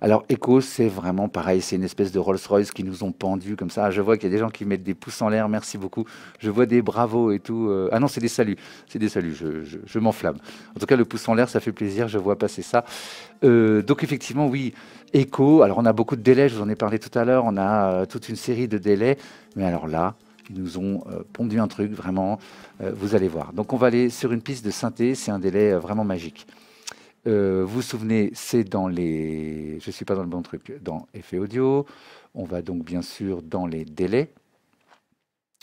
Alors, Echo, c'est vraiment pareil, c'est une espèce de Rolls-Royce qui nous ont pendus comme ça. Je vois qu'il y a des gens qui mettent des pouces en l'air, merci beaucoup. Je vois des bravos et tout. Ah non, c'est des saluts, je m'enflamme. En tout cas, le pouce en l'air, ça fait plaisir, je vois passer ça. Donc, effectivement, oui, Echo, alors on a beaucoup de délais, je vous en ai parlé tout à l'heure, on a toute une série de délais, mais alors là, ils nous ont pondu un truc, vraiment, vous allez voir. Donc, on va aller sur une piste de synthé, c'est un délai vraiment magique. Vous vous souvenez, c'est dans les... Je ne suis pas dans le bon truc. Dans effet audio, on va donc bien sûr dans les délais.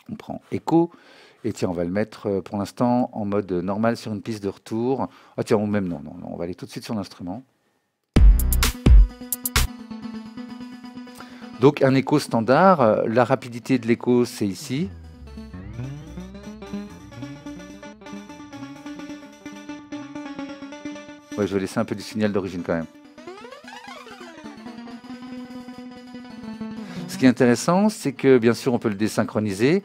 On prend écho. Et tiens, on va le mettre pour l'instant en mode normal sur une piste de retour. Ah tiens, ou même non, non, non, on va aller tout de suite sur l'instrument. Donc un écho standard. La rapidité de l'écho, c'est ici. Ouais, je vais laisser un peu du signal d'origine quand même. Ce qui est intéressant, c'est que bien sûr, on peut le désynchroniser.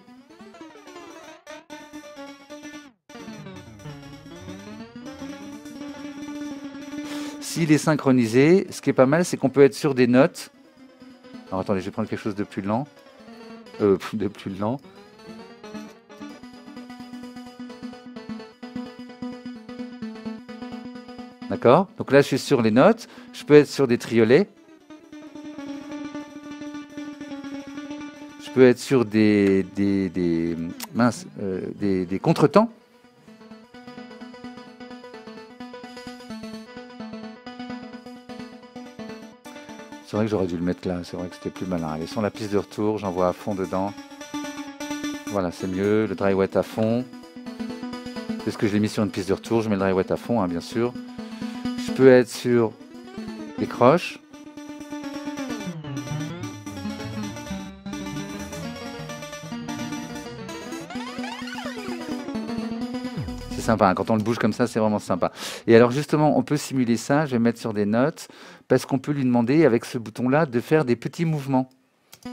S'il est synchronisé, ce qui est pas mal, c'est qu'on peut être sur des notes. Alors attendez, je vais prendre quelque chose de plus lent. De plus lent. D'accord? Donc là, je suis sur les notes. Je peux être sur des triolets. Je peux être sur des contretemps. C'est vrai que j'aurais dû le mettre là. C'est vrai que c'était plus malin. Allez, sur la piste de retour, j'envoie à fond dedans. Voilà, c'est mieux. Le dry wet à fond. Parce que je l'ai mis sur une piste de retour, je mets le dry wet à fond, hein, bien sûr. Je peux être sur des croches. C'est sympa, hein, quand on le bouge comme ça, c'est vraiment sympa. Et alors justement, on peut simuler ça, je vais mettre sur des notes, parce qu'on peut lui demander, avec ce bouton-là, de faire des petits mouvements. Vous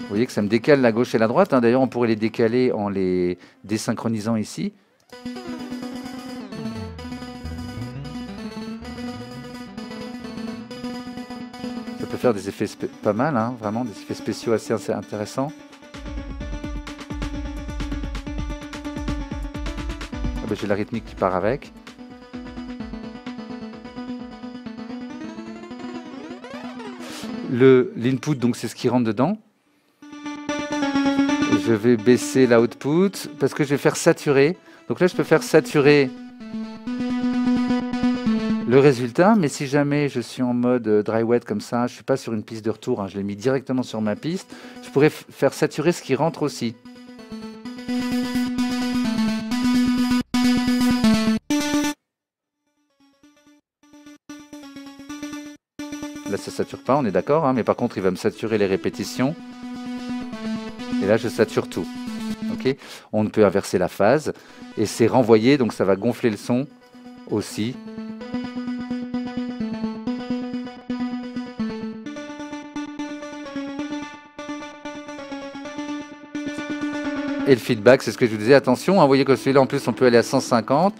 voyez que ça me décale la gauche et la droite, hein. D'ailleurs, on pourrait les décaler en les désynchronisant ici. Ça peut faire des effets pas mal, hein, vraiment, des effets spéciaux assez intéressants. Ah ben, j'ai la rythmique qui part avec. L'input, donc c'est ce qui rentre dedans. Je vais baisser l'output parce que je vais faire saturer. Donc là, je peux faire saturer le résultat, mais si jamais je suis en mode dry wet comme ça, je ne suis pas sur une piste de retour, hein, je l'ai mis directement sur ma piste, je pourrais faire saturer ce qui rentre aussi. Là, ça ne sature pas, on est d'accord, hein, mais par contre, il va me saturer les répétitions. Et là, je sature tout. Okay, on peut inverser la phase et c'est renvoyé, donc ça va gonfler le son aussi. Et le feedback, c'est ce que je vous disais, attention, hein, vous voyez que celui-là en plus on peut aller à 150,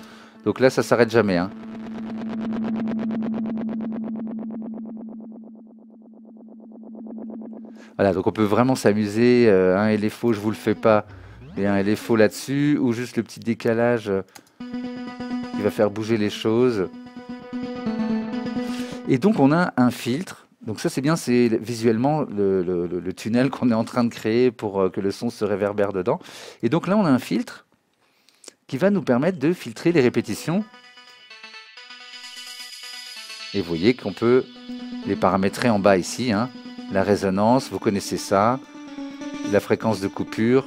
donc là ça s'arrête jamais. Hein. Voilà, donc on peut vraiment s'amuser, un LFO, je vous le fais pas, et un LFO là-dessus, ou juste le petit décalage qui va faire bouger les choses. Et donc on a un filtre, donc ça c'est bien, c'est visuellement le tunnel qu'on est en train de créer pour que le son se réverbère dedans. Et donc là on a un filtre qui va nous permettre de filtrer les répétitions. Et vous voyez qu'on peut les paramétrer en bas ici, hein. La résonance, vous connaissez ça, la fréquence de coupure,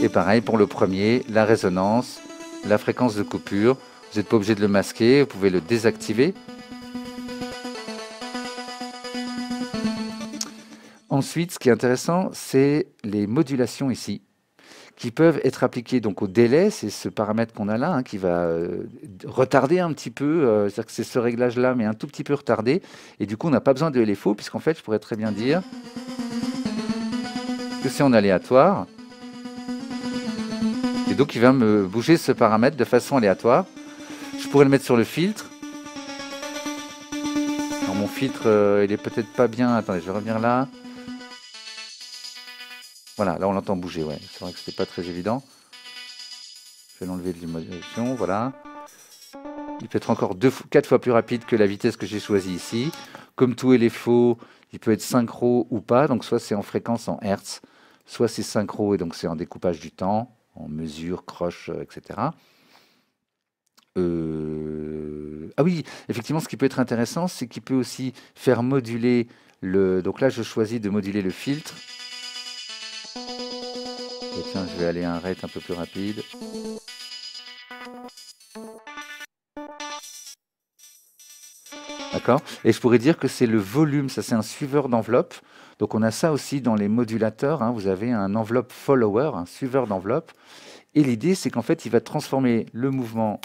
et pareil pour le premier, la résonance, la fréquence de coupure. Vous n'êtes pas obligé de le masquer, vous pouvez le désactiver. Ensuite, ce qui est intéressant, c'est les modulations ici, qui peuvent être appliquées donc au délai, c'est ce paramètre qu'on a là, hein, qui va retarder un petit peu, c'est-à-dire que c'est ce réglage-là, mais un tout petit peu retardé, et du coup on n'a pas besoin de LFO, puisqu'en fait je pourrais très bien dire que c'est en aléatoire, et donc il va me bouger ce paramètre de façon aléatoire. Je pourrais le mettre sur le filtre, mon filtre, il est peut-être pas bien. Attendez, je vais revenir là. Voilà, là on l'entend bouger, ouais. C'est vrai que c'était pas très évident. Je vais l'enlever de l'émulation, voilà. Il peut être encore 4 fois plus rapide que la vitesse que j'ai choisie ici. Comme tout LFO, il peut être synchro ou pas. Donc soit c'est en fréquence en Hertz, soit c'est synchro et donc c'est en découpage du temps, en mesure, croche, etc. Ah oui, effectivement, ce qui peut être intéressant, c'est qu'il peut aussi faire moduler le... Donc là, je choisis de moduler le filtre. Et tiens, je vais aller à un rate un peu plus rapide. D'accord? Et je pourrais dire que c'est le volume, ça c'est un suiveur d'enveloppe. Donc on a ça aussi dans les modulateurs, hein. Vous avez un enveloppe follower, un suiveur d'enveloppe. Et l'idée, c'est qu'en fait, il va transformer le mouvement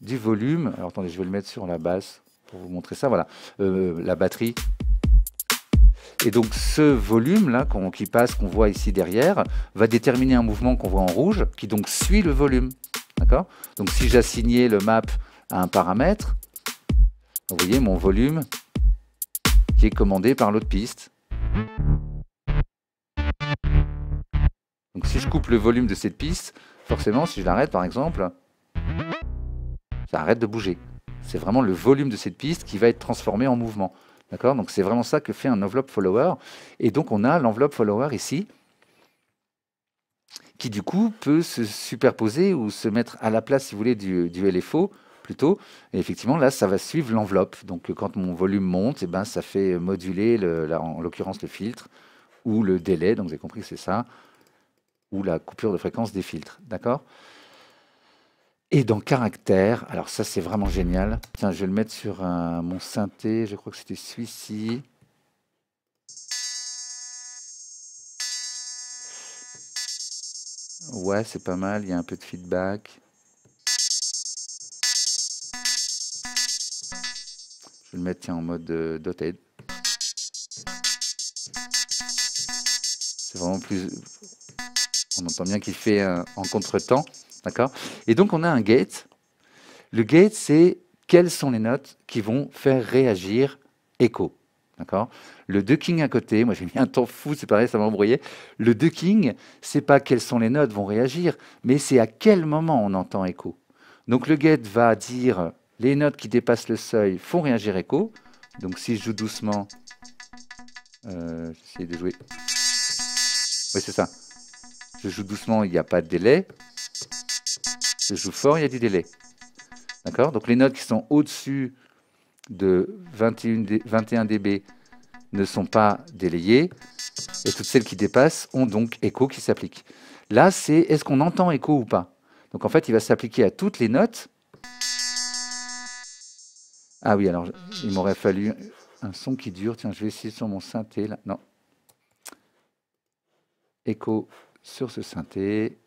du volume. Alors attendez, je vais le mettre sur la basse pour vous montrer ça. Voilà, la batterie. Et donc ce volume-là qui passe, qu'on voit ici derrière, va déterminer un mouvement qu'on voit en rouge, qui donc suit le volume. D'accord? Donc si j'assignais le map à un paramètre, vous voyez mon volume qui est commandé par l'autre piste. Donc si je coupe le volume de cette piste, forcément si je l'arrête par exemple, ça arrête de bouger. C'est vraiment le volume de cette piste qui va être transformé en mouvement. D'accord? Donc c'est vraiment ça que fait un envelope follower. Et donc on a l'enveloppe follower ici, qui du coup peut se superposer ou se mettre à la place, si vous voulez, du LFO plutôt. Et effectivement, là, ça va suivre l'enveloppe. Donc quand mon volume monte, eh ben, ça fait moduler, en l'occurrence, le filtre ou le délai. Donc vous avez compris que c'est ça. Ou la coupure de fréquence des filtres. D'accord? Et dans caractère, alors ça c'est vraiment génial. Tiens, je vais le mettre sur mon synthé, je crois que c'était celui-ci. Ouais, c'est pas mal, il y a un peu de feedback. Je vais le mettre tiens, en mode dotted. C'est vraiment plus... On entend bien qu'il fait en contretemps. D'accord? Et donc on a un gate. Le gate, c'est quelles sont les notes qui vont faire réagir echo. D'accord? Le ducking à côté, moi j'ai mis un temps fou, c'est pareil, ça m'a embrouillé. Le ducking, c'est pas quelles sont les notes vont réagir, mais c'est à quel moment on entend écho. Donc le gate va dire les notes qui dépassent le seuil font réagir écho. Donc si je joue doucement, j'essaie de jouer. Oui, c'est ça. Je joue doucement, il n'y a pas de délai. Je joue fort, il y a du délai. D'accord? Donc les notes qui sont au-dessus de 21 dB ne sont pas délayées. Et toutes celles qui dépassent ont donc écho qui s'applique. Là, c'est est-ce qu'on entend écho ou pas? Donc en fait, il va s'appliquer à toutes les notes. Ah oui, alors il m'aurait fallu un son qui dure. Tiens, je vais essayer sur mon synthé là. Non. Écho sur ce synthé.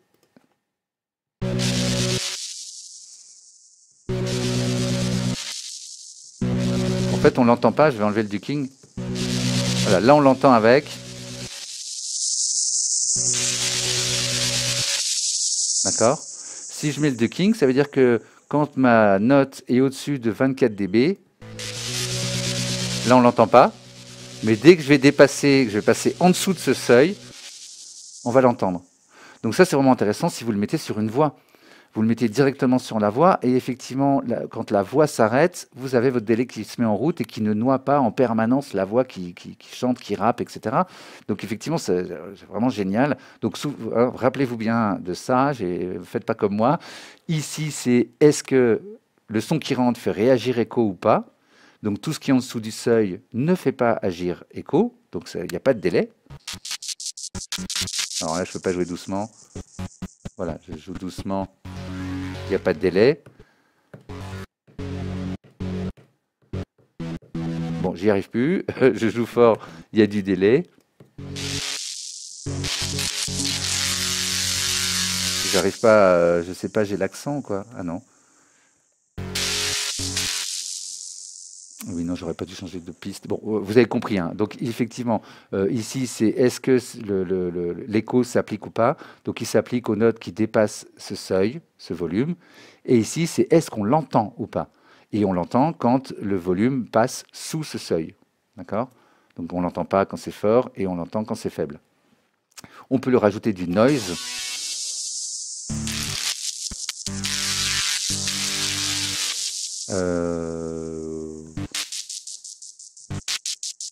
En fait, on l'entend pas. Je vais enlever le ducking. Voilà, là on l'entend avec. D'accord? Si je mets le ducking, ça veut dire que quand ma note est au-dessus de 24 dB, là on l'entend pas. Mais dès que je vais dépasser, que je vais passer en dessous de ce seuil, on va l'entendre. Donc ça c'est vraiment intéressant si vous le mettez sur une voix. Vous le mettez directement sur la voix et effectivement, quand la voix s'arrête, vous avez votre délai qui se met en route et qui ne noie pas en permanence la voix qui chante, qui rappe, etc. Donc effectivement, c'est vraiment génial. Donc rappelez-vous bien de ça, faites pas comme moi. Ici, c'est est-ce que le son qui rentre fait réagir écho ou pas? Donc tout ce qui est en dessous du seuil ne fait pas agir écho, donc il n'y a pas de délai. Alors là, je ne peux pas jouer doucement. Voilà, je joue doucement. Il n'y a pas de délai. Bon, j'y arrive plus. Je joue fort, il y a du délai. J'arrive pas, je sais pas, j'ai l'accent quoi. Ah non. Oui, non, j'aurais pas dû changer de piste. Bon, vous avez compris. Hein. Donc, effectivement, ici, c'est est-ce que l'écho s'applique ou pas. Donc, il s'applique aux notes qui dépassent ce seuil, ce volume. Et ici, c'est est-ce qu'on l'entend ou pas. Et on l'entend quand le volume passe sous ce seuil. D'accord? Donc on ne l'entend pas quand c'est fort et on l'entend quand c'est faible. On peut lui rajouter du noise.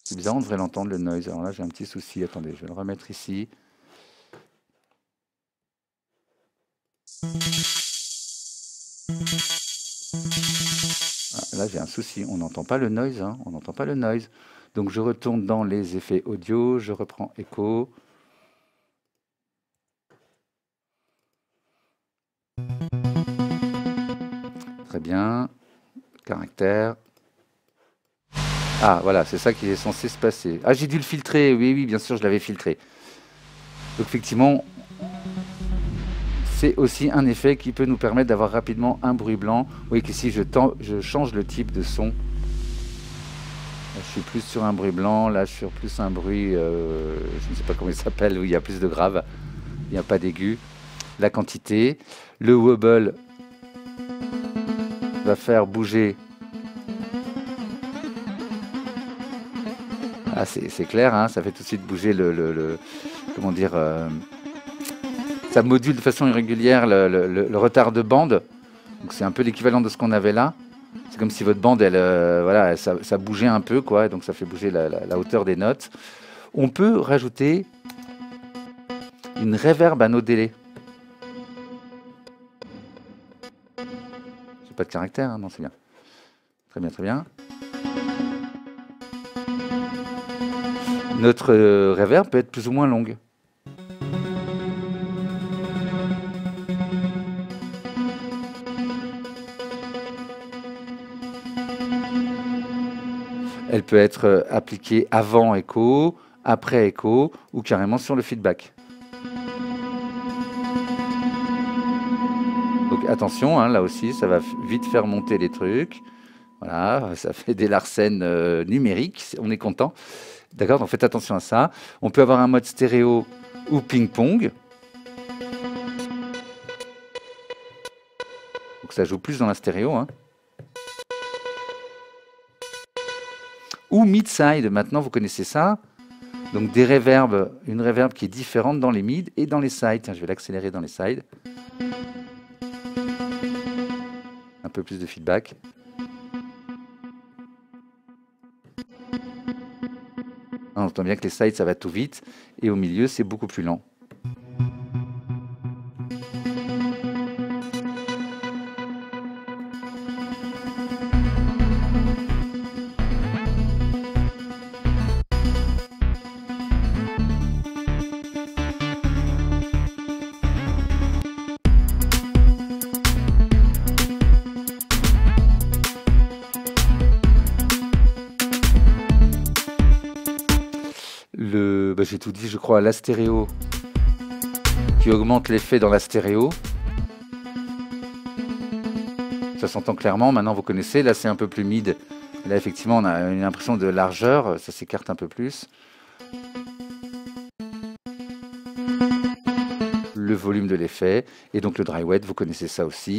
C'est bizarre, on devrait l'entendre le noise. Alors là, j'ai un petit souci. Attendez, je vais le remettre ici. Ah, là, j'ai un souci. On n'entend pas le noise. Hein. On n'entend pas le noise. Donc, je retourne dans les effets audio. Je reprends écho. Très bien. Caractère. Ah, voilà, c'est ça qui est censé se passer. Ah, j'ai dû le filtrer. Oui, oui, bien sûr, je l'avais filtré. Donc, effectivement, c'est aussi un effet qui peut nous permettre d'avoir rapidement un bruit blanc. Vous voyez qu'ici, je change le type de son. Là, je suis plus sur un bruit blanc. Là, je suis sur plus un bruit, je ne sais pas comment il s'appelle, où il y a plus de grave. Il n'y a pas d'aigu. La quantité. Le wobble va faire bouger. Ah, c'est clair, hein, ça fait tout de suite bouger comment dire, ça module de façon irrégulière le retard de bande. Donc c'est un peu l'équivalent de ce qu'on avait là. C'est comme si votre bande, voilà, ça bougeait un peu, quoi. Donc ça fait bouger la hauteur des notes. On peut rajouter une reverb à nos délais. J'ai pas de caractère, hein, non, c'est bien. Très bien, très bien. Notre reverb peut être plus ou moins longue. Elle peut être appliquée avant écho, après écho ou carrément sur le feedback. Donc attention, hein, là aussi, ça va vite faire monter les trucs. Voilà, ça fait des Larsen numériques, on est content. D'accord, donc faites attention à ça. On peut avoir un mode stéréo ou ping-pong. Donc ça joue plus dans la stéréo. Hein. Ou mid-side, maintenant vous connaissez ça. Donc des reverbs, une reverb qui est différente dans les mid et dans les sides. Tiens, je vais l'accélérer dans les sides. Un peu plus de feedback. On entend bien que les sides, ça va tout vite. Et au milieu, c'est beaucoup plus lent. J'ai tout dit, je crois, la stéréo qui augmente l'effet dans la stéréo. Ça s'entend clairement, maintenant vous connaissez, là c'est un peu plus mid. Là effectivement on a une impression de largeur, ça s'écarte un peu plus. Le volume de l'effet, et donc le dry wet, vous connaissez ça aussi.